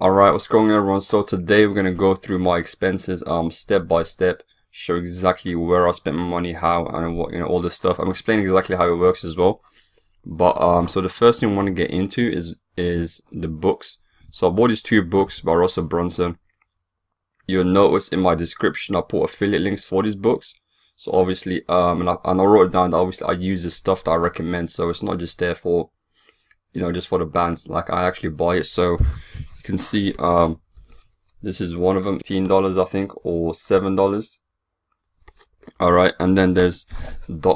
Alright, what's going on everyone? So today we're gonna go through my expenses step by step, show exactly where I spent my money, how, and what, all this stuff. I'm explaining exactly how it works as well. But so the first thing I want to get into is the books. So I bought these two books by Russell Brunson. You'll notice in my description I put affiliate links for these books. So obviously and I wrote it down that obviously I use the stuff that I recommend, so it's not just there for just for the bands. Like I actually buy it. So you can see this is one of them, $15 I think, or $7. Alright, and then there's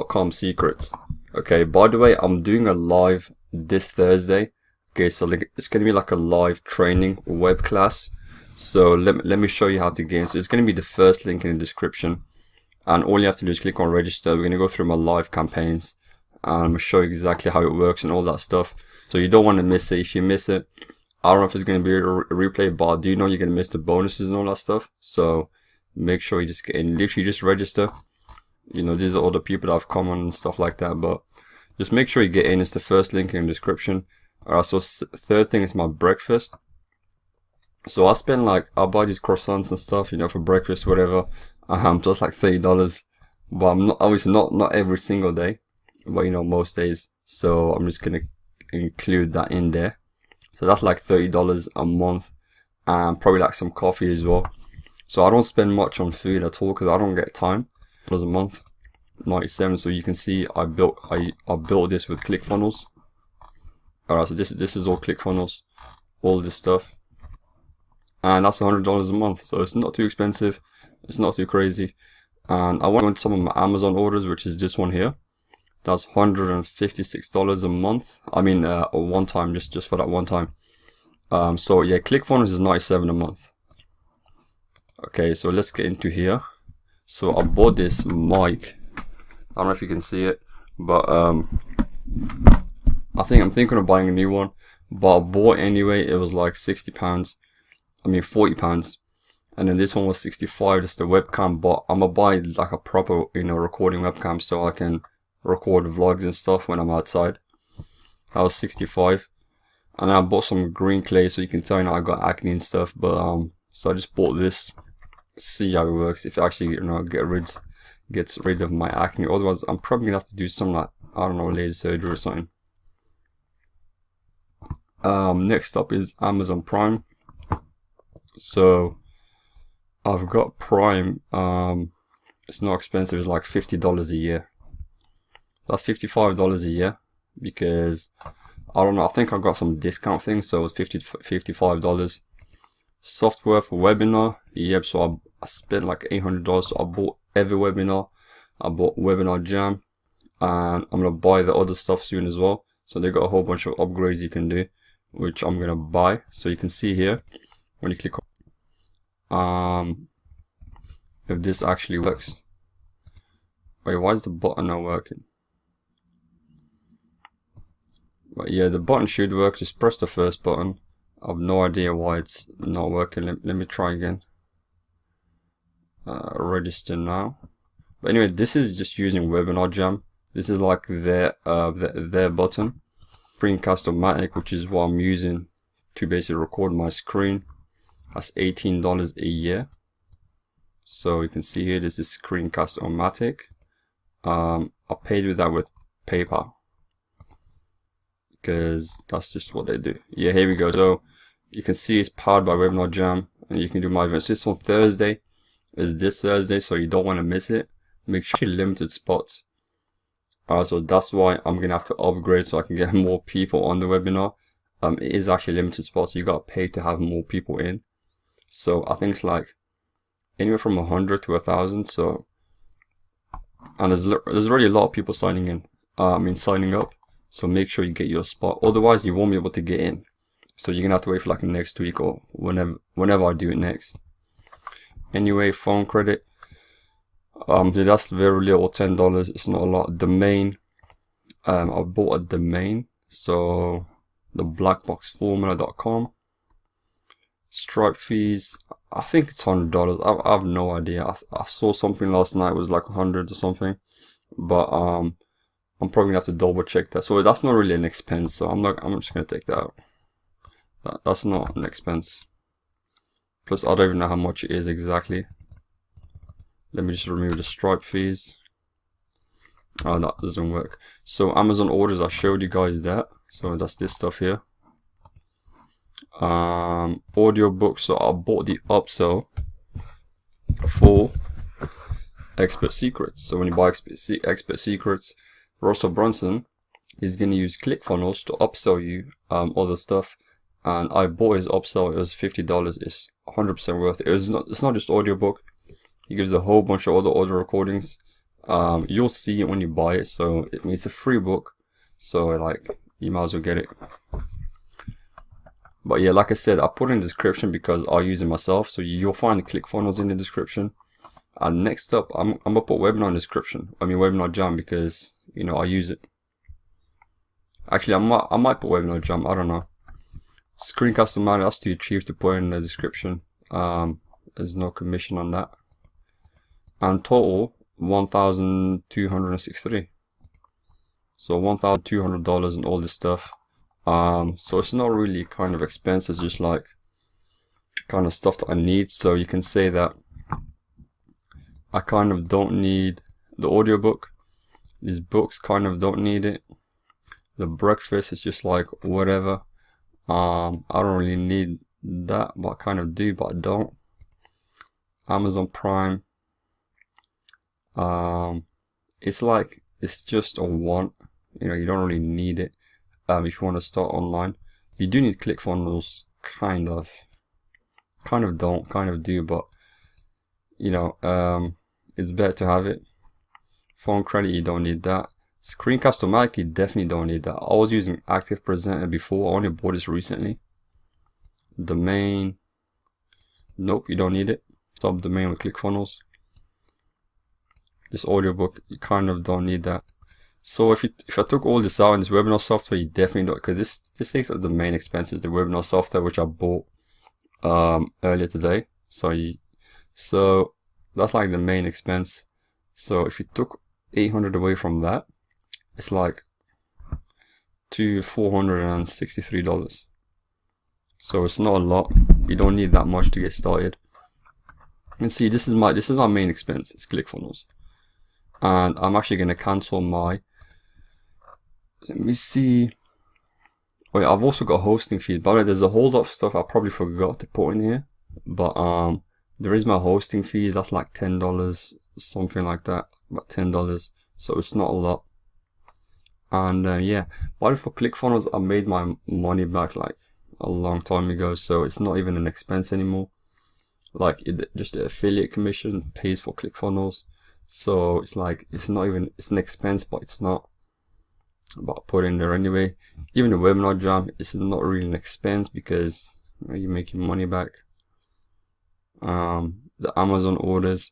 .com secrets. Okay, by the way, I'm doing a live this Thursday. Okay, so it's gonna be like a live training web class. So let me show you how to get in. So it's gonna be the first link in the description, and all you have to do is click on register. We're gonna go through my live campaigns and I'm gonna show you exactly how it works and all that stuff. So you don't want to miss it. If you miss it, I don't know if it's going to be a replay, but do you know you're going to miss the bonuses and all that stuff? So make sure you just get in, literally just register. These are all the people that have come on and stuff like that, but just make sure you get in. It's the first link in the description. Alright, so third thing is my breakfast. So I buy these croissants and stuff, for breakfast, whatever. Plus like $30, but I'm not, obviously not every single day, but most days. So I'm just going to include that in there. So that's like $30 a month, and probably like some coffee as well. So I don't spend much on food at all because I don't get time. $1 a month, 97. So you can see I built this with ClickFunnels. Alright, so this is all ClickFunnels, all this stuff, and that's $100 a month. So it's not too expensive, it's not too crazy. And I want to go into some of my Amazon orders, which is this one here. That's $156 a month. I mean, one time, just for that one time. So yeah, ClickFunnels is 97 a month. Okay, so let's get into here. So I bought this mic. I don't know if you can see it, but I'm thinking of buying a new one. But I bought it anyway. It was like £60. I mean £40. And then this one was 65. That's the webcam. But I'm gonna buy like a proper, recording webcam so I can record vlogs and stuff when I'm outside. That was 65. And I bought some green clay so you can tell I got acne and stuff. But so I just bought this. See how it works. If it actually gets rid of my acne. Otherwise I'm probably gonna have to do some like, I don't know, laser surgery or something. Next up is Amazon Prime. So I've got Prime. It's not expensive. It's like $50 a year. That's $55 a year because I don't know, I think I got some discount thing, so it was $55. Software for webinar, yep. So I spent like $800. So I bought every webinar. I bought Webinar Jam, and I'm gonna buy the other stuff soon as well. So they got a whole bunch of upgrades you can do, which I'm gonna buy. So you can see here when you click on if this actually works. Wait, why is the button not working? But yeah, the button should work. Just press the first button. I have no idea why it's not working. Let me try again. Register now. But anyway, this is just using Webinar Jam. This is like their button. Screencast-O-Matic, which is what I'm using to basically record my screen. That's $18 a year. So you can see here, this is Screencast-O-Matic. I paid with that with PayPal, because that's just what they do. Yeah, here we go. So you can see it's powered by Webinar Jam, and you can do my events. This on Thursday is this Thursday, so you don't want to miss it. Make sure you limited spots. So that's why I'm gonna have to upgrade so I can get more people on the webinar. It is actually limited spots. You got to pay to have more people in. So I think it's like anywhere from 100 to 1,000. So, and there's already a lot of people signing in. Signing up. So make sure you get your spot. Otherwise, you won't be able to get in. So you're gonna have to wait for like next week or whenever I do it next. Anyway, phone credit. That's very little, $10. It's not a lot. Domain. I bought a domain. So the blackboxformula.com. Stripe fees. I think it's $100. I have no idea. I saw something last night. It was like 100 or something. But I'm probably gonna have to double check that. So that's not really an expense. So I'm just gonna take that out. That's not an expense. Plus I don't even know how much it is exactly. Let me just remove the Stripe fees. Oh, that doesn't work. So Amazon orders, I showed you guys that. So that's this stuff here. Audiobook, so I bought the upsell for Expert Secrets. So when you buy Expert Secrets, Russell Brunson is going to use ClickFunnels to upsell you other stuff. And I bought his upsell. It was $50. It's 100% worth it. It's not just audiobook. He gives a whole bunch of other audio recordings. You'll see it when you buy it. So it's a free book. So like, you might as well get it. But yeah, like I said, I put it in the description because I use it myself. So you'll find the ClickFunnels in the description. And next up, I'm gonna put Webinar in the description. I mean Webinar Jam, because you know I use it. Actually, I might put Webinar Jam. I don't know. Screencast-O-Matic, that's too cheap to put in the description. There's no commission on that. And total 1,263. So $1,200 and all this stuff. So it's not really kind of expensive, it's just like kind of stuff that I need. So you can say that I kind of don't need the audiobook. These books kind of don't need it. The breakfast is just like whatever. I don't really need that, but I kind of do, but I don't. Amazon Prime. It's like, it's just a want. You know, you don't really need it. If you want to start online, you do need ClickFunnels, kind of don't, kind of do, but you know, it's better to have it. Phone credit, you don't need that. Screencast-O-Matic, you definitely don't need that. I was using Active Presenter before. I only bought this recently. Domain, nope, you don't need it. Subdomain with ClickFunnels. This audiobook, you kind of don't need that. So if I took all this out in this webinar software, you definitely don't, because this takes up the main expenses, the webinar software which I bought earlier today. So that's like the main expense. So if you took 800 away from that, it's like $463. So it's not a lot. You don't need that much to get started. And see, this is my main expense. It's ClickFunnels, and I'm actually going to cancel my. Let me see. Oh yeah, I've also got hosting fees. By the way, there's a whole lot of stuff I probably forgot to put in here, but there is my hosting fees. That's like $10, something like that, about $10. So it's not a lot. And yeah, but for ClickFunnels, I made my money back like a long time ago, so it's not even an expense anymore. Like just the affiliate commission pays for ClickFunnels, so it's like it's an expense, but it's not. But I put it in there anyway. Even the Webinar Jam is not really an expense because you're making money back. The Amazon orders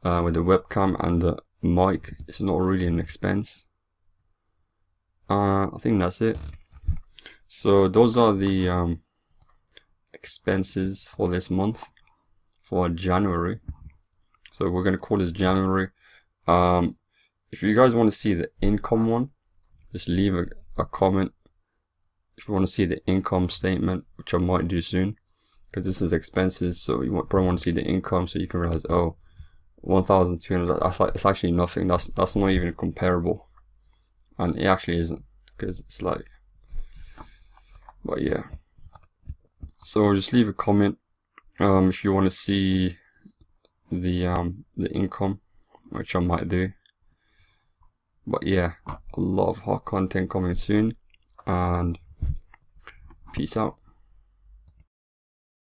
with the webcam and the mic, it's not really an expense. I think that's it. So those are the expenses for this month, for January. So we're gonna call this January. If you guys want to see the income one, just leave a comment. If you want to see the income statement, which I might do soon, because this is expenses, so you probably want to see the income, so you can realize, oh, 1,200. It's actually nothing. That's not even comparable, and it actually isn't, because it's like. But yeah. So just leave a comment if you want to see the income, which I might do. But yeah, a lot of hot content coming soon, and peace out.